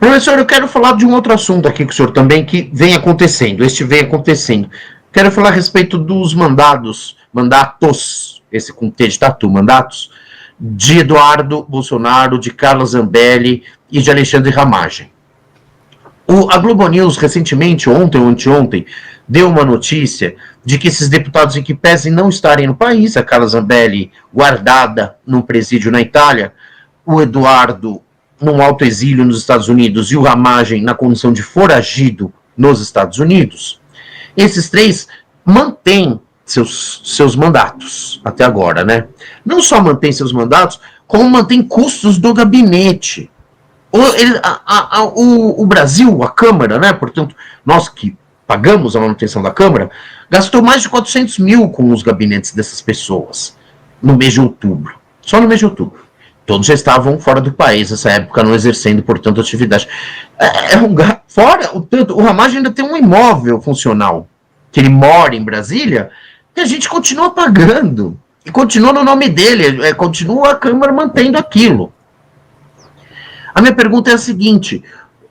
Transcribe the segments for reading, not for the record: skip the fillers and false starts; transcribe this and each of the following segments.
Professor, eu quero falar de um outro assunto aqui com o senhor também que vem acontecendo, Quero falar a respeito dos mandatos, esse com T de tatu, mandatos, de Eduardo Bolsonaro, de Carla Zambelli e de Alexandre Ramagem. A Globo News, recentemente, ontem ou anteontem, deu uma notícia de que esses deputados, em que pesem não estarem no país, a Carla Zambelli guardada num presídio na Itália, o Eduardo num alto exílio nos Estados Unidos e o Ramagem na condição de foragido nos Estados Unidos, esses três mantêm seus mandatos até agora, né? Não só mantêm seus mandatos, como mantêm custos do gabinete. O Brasil, a Câmara, né? Portanto, nós que pagamos a manutenção da Câmara, gastou mais de 400 mil com os gabinetes dessas pessoas no mês de outubro. Só no mês de outubro. Todos já estavam fora do país nessa época, não exercendo, portanto, atividade. Fora o tanto, o Ramagem ainda tem um imóvel funcional, que ele mora em Brasília, que a gente continua pagando. E continua no nome dele, continua a Câmara mantendo aquilo. A minha pergunta é a seguinte: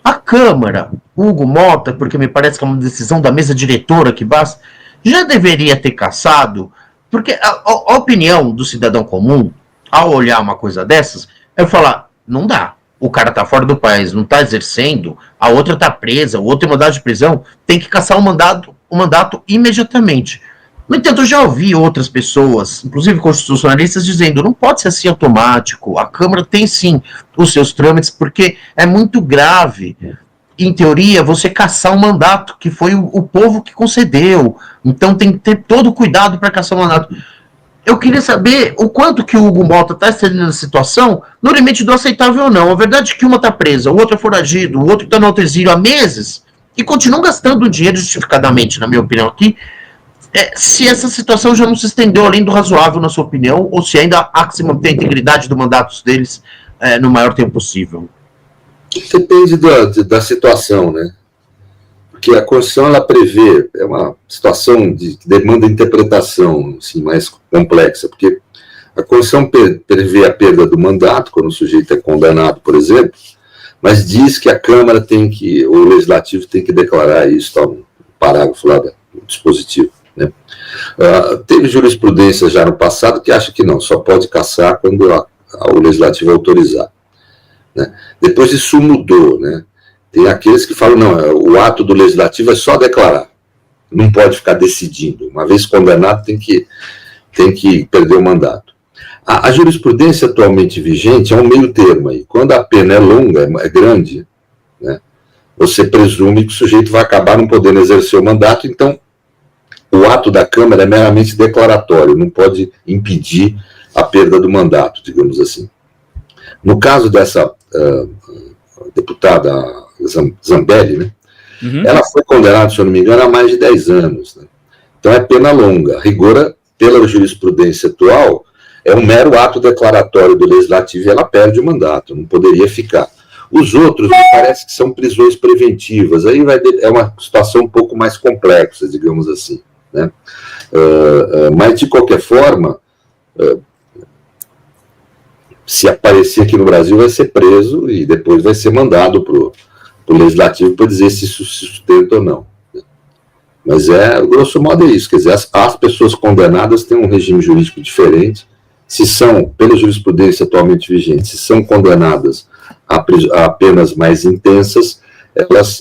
a Câmara, Hugo Mota, porque me parece que é uma decisão da mesa diretora que basta, já deveria ter cassado, porque a opinião do cidadão comum, ao olhar uma coisa dessas, é falar, não dá. O cara tá fora do país, não tá exercendo, a outra tá presa, o outro tem mandado de prisão, tem que caçar o mandato imediatamente. No entanto, eu já ouvi outras pessoas, inclusive constitucionalistas, dizendo, não pode ser assim automático, a Câmara tem sim os seus trâmites, porque é muito grave, em teoria, você caçar um mandato, que foi o povo que concedeu, então tem que ter todo o cuidado para caçar o mandato. Eu queria saber o quanto que o Hugo Mota está estendendo a situação no limite do aceitável ou não. A verdade é que uma está presa, o outro é foragido, o outro está no alto exílio há meses e continuam gastando dinheiro justificadamente, na minha opinião aqui, se essa situação já não se estendeu além do razoável, na sua opinião, ou se ainda há que se manter a integridade do mandato deles no maior tempo possível. Depende da situação, né? Porque a Constituição, ela prevê, é uma situação que demanda interpretação assim, mais complexa, porque a Constituição prevê a perda do mandato, quando o sujeito é condenado, por exemplo, mas diz que a Câmara o Legislativo tem que declarar isso, tá, um parágrafo lá do dispositivo. Né? Teve jurisprudência já no passado que acha que não, só pode cassar quando o Legislativo autorizar. Né? Depois isso mudou, né? Tem aqueles que falam, não, o ato do Legislativo é só declarar, não pode ficar decidindo. Uma vez condenado, tem que perder o mandato. A jurisprudência atualmente vigente é um meio termo aí. Quando a pena é longa, é grande, né, você presume que o sujeito vai acabar não podendo exercer o mandato, então o ato da Câmara é meramente declaratório, não pode impedir a perda do mandato, digamos assim. No caso dessa deputada Zambelli, né? Uhum. Ela foi condenada, se eu não me engano, há mais de 10 anos. Né? Então é pena longa. Rigor, pela jurisprudência atual, é um mero ato declaratório do Legislativo e ela perde o mandato, não poderia ficar. Os outros, me parece que são prisões preventivas. Aí é uma situação um pouco mais complexa, digamos assim. Né? Mas, de qualquer forma, se aparecer aqui no Brasil, vai ser preso e depois vai ser mandado para o Legislativo para dizer se isso se sustenta ou não. Mas, grosso modo, é isso. Quer dizer, as pessoas condenadas têm um regime jurídico diferente. Se são, pela jurisprudência atualmente vigente, se são condenadas a penas mais intensas,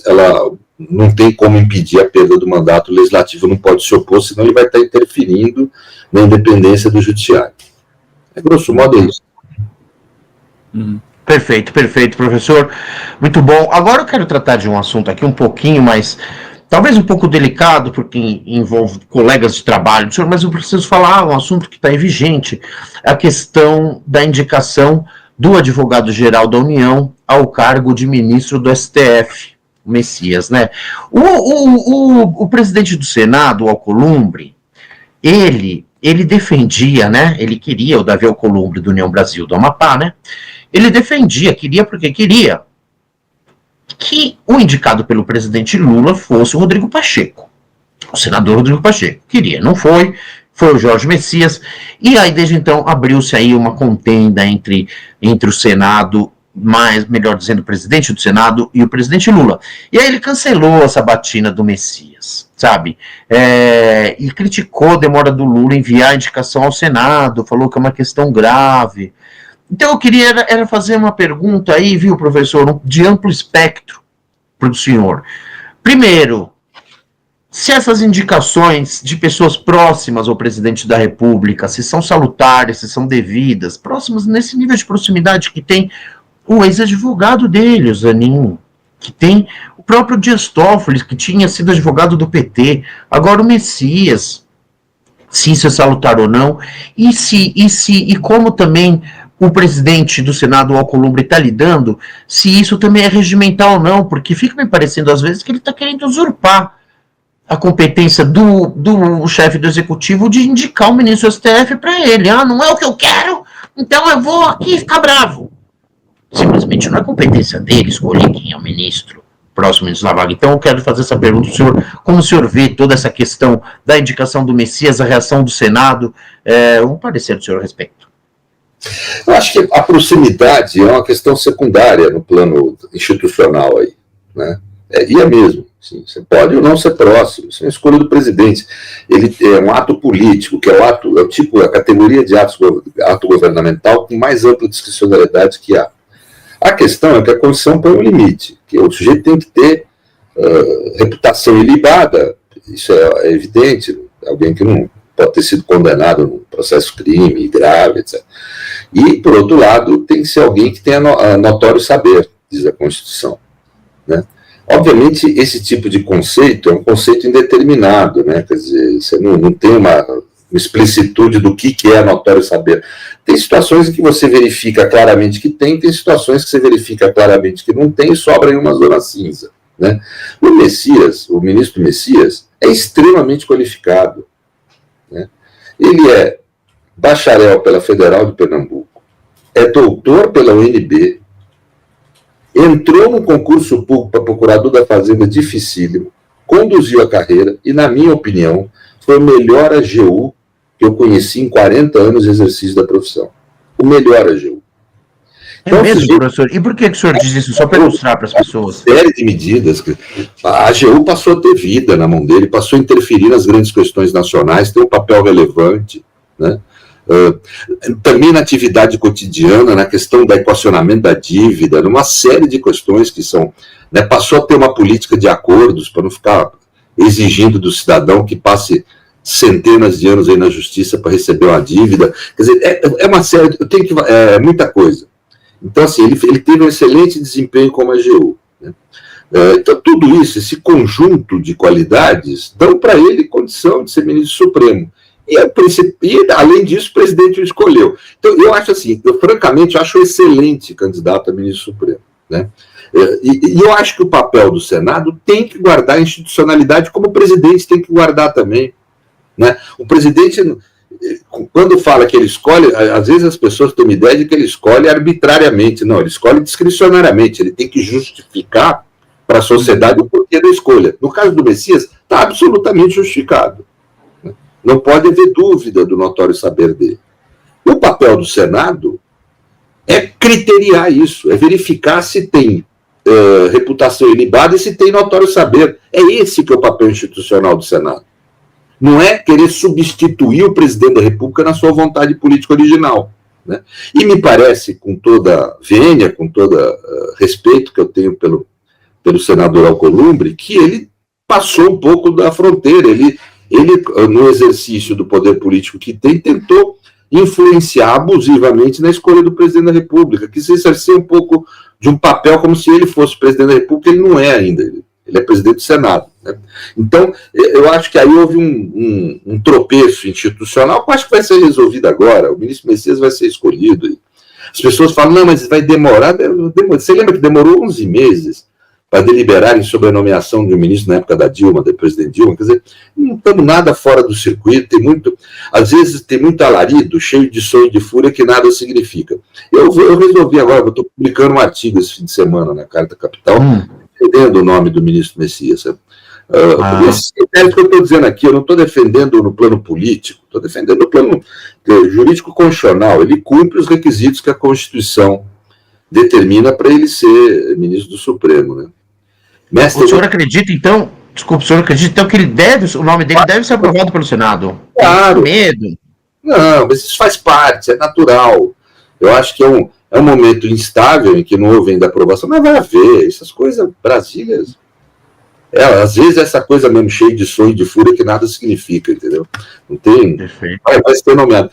ela não tem como impedir a perda do mandato. O Legislativo não pode se opor, senão ele vai estar interferindo na independência do Judiciário. Grosso modo, é isso. Perfeito, professor. Muito bom. Agora eu quero tratar de um assunto aqui um pouquinho mais, talvez um pouco delicado, porque envolve colegas de trabalho, senhor, mas eu preciso falar um assunto que está aí vigente, a questão da indicação do advogado-geral da União ao cargo de ministro do STF, o Messias, né? O presidente do Senado, o Alcolumbre, ele defendia, né? Ele queria, o Davi Alcolumbre do União Brasil do Amapá, né? Ele defendia, queria que o indicado pelo presidente Lula fosse o Rodrigo Pacheco, o senador Rodrigo Pacheco. Queria, não foi o Jorge Messias, e aí desde então abriu-se aí uma contenda entre o Senado melhor dizendo, o presidente do Senado e o presidente Lula. E aí ele cancelou a sabatina do Messias, sabe? E criticou a demora do Lula em enviar a indicação ao Senado, falou que é uma questão grave. Então eu queria era fazer uma pergunta aí, viu, professor, de amplo espectro para o senhor. Primeiro, se essas indicações de pessoas próximas ao presidente da República, se são salutares, se são devidas, próximas nesse nível de proximidade que tem o ex-advogado dele, o Zanin, que tem o próprio Dias Toffoli, que tinha sido advogado do PT, agora o Messias, se isso é salutar ou não, e como também o presidente do Senado, o Alcolumbre, está lidando, se isso também é regimental ou não, porque fica me parecendo às vezes que ele está querendo usurpar a competência do chefe do executivo de indicar o ministro do STF para ele. Ah, não é o que eu quero, então eu vou aqui ficar bravo. Simplesmente não é competência dele escolher quem é o ministro, próximo ministro da vaga. Então eu quero fazer essa pergunta ao senhor, como o senhor vê toda essa questão da indicação do Messias, a reação do Senado, um parecer do senhor a respeito. Eu acho que a proximidade é uma questão secundária no plano institucional aí, né? E é mesmo. Sim, você pode ou não ser próximo, isso é uma escolha do presidente. Ele é um ato político, que é a categoria de ato governamental com mais ampla discricionalidade que há. A questão é que a Constituição põe um limite, que o sujeito tem que ter reputação ilibada, isso é evidente, alguém que não pode ter sido condenado num processo crime grave, etc. E, por outro lado, tem que ser alguém que tenha notório saber, diz a Constituição, né? Obviamente, esse tipo de conceito é um conceito indeterminado, né? Quer dizer, você não tem uma explicitude do que é notório saber. Tem situações em que você verifica claramente que tem situações que você verifica claramente que não tem e sobra em uma zona cinza, né? O ministro Messias, é extremamente qualificado, né? Ele é bacharel pela Federal de Pernambuco, é doutor pela UNB, entrou no concurso público para procurador da Fazenda dificílimo, conduziu a carreira e, na minha opinião, foi o melhor AGU que eu conheci em 40 anos de exercício da profissão. O melhor AGU. Então, mesmo, professor? E por que o senhor diz isso? Só para ilustrar para as pessoas. Uma série de medidas. A AGU passou a ter vida na mão dele, passou a interferir nas grandes questões nacionais, tem um papel relevante, né? Também na atividade cotidiana, na questão do equacionamento da dívida, numa série de questões que são, né, passou a ter uma política de acordos para não ficar exigindo do cidadão que passe centenas de anos aí na justiça para receber uma dívida. Quer dizer, é uma série, muita coisa. Então, assim, ele teve um excelente desempenho como AGU, né? Então, tudo isso, esse conjunto de qualidades, dão para ele condição de ser ministro supremo. E, além disso, o presidente o escolheu. Então, eu acho assim, francamente, acho um excelente candidato a ministro supremo, né? E eu acho que o papel do Senado tem que guardar a institucionalidade, como o presidente tem que guardar também, né? O presidente, quando fala que ele escolhe, às vezes as pessoas têm uma ideia de que ele escolhe arbitrariamente. Não, ele escolhe discricionariamente, ele tem que justificar para a sociedade o porquê da escolha. No caso do Messias, está absolutamente justificado. Não pode haver dúvida do notório saber dele. O papel do Senado é criteriar isso, é verificar se tem reputação ilibada e se tem notório saber. É esse que é o papel institucional do Senado. Não é querer substituir o presidente da República na sua vontade política original, né? E me parece, com toda vênia, com todo respeito que eu tenho pelo senador Alcolumbre, que ele passou um pouco da fronteira. Ele, no exercício do poder político que tem, tentou influenciar abusivamente na escolha do presidente da República, que se exercia um pouco de um papel como se ele fosse presidente da República. Ele não é ainda, ele é presidente do Senado, né? Então, eu acho que aí houve um tropeço institucional, que eu acho que vai ser resolvido agora. O ministro Messias vai ser escolhido. As pessoas falam, não, mas vai demorar. Você lembra que demorou 11 meses para deliberarem sobre a nomeação de um ministro na época da Dilma, da presidente Dilma? Quer dizer, não estamos nada fora do circuito, às vezes tem muito alarido, cheio de sonho e de fúria, que nada significa. Eu resolvi agora, eu estou publicando um artigo esse fim de semana na Carta Capital, defendendo o nome do ministro Messias. Esse critério que eu estou dizendo aqui, eu não estou defendendo no plano político, estou defendendo no plano jurídico constitucional. Ele cumpre os requisitos que a Constituição determina para ele ser ministro do Supremo, né? Mestre, o senhor acredita, então, desculpa, o senhor acredita, então, que o nome dele deve ser aprovado pelo Senado? Claro. Tem medo? Não, mas isso faz parte, é natural. Eu acho que é um momento instável em que não houve ainda aprovação, mas vai haver, essas coisas, Brasília, às vezes essa coisa mesmo cheia de sonho, de fúria, que nada significa, entendeu? Não tem... Vai ser nomeado.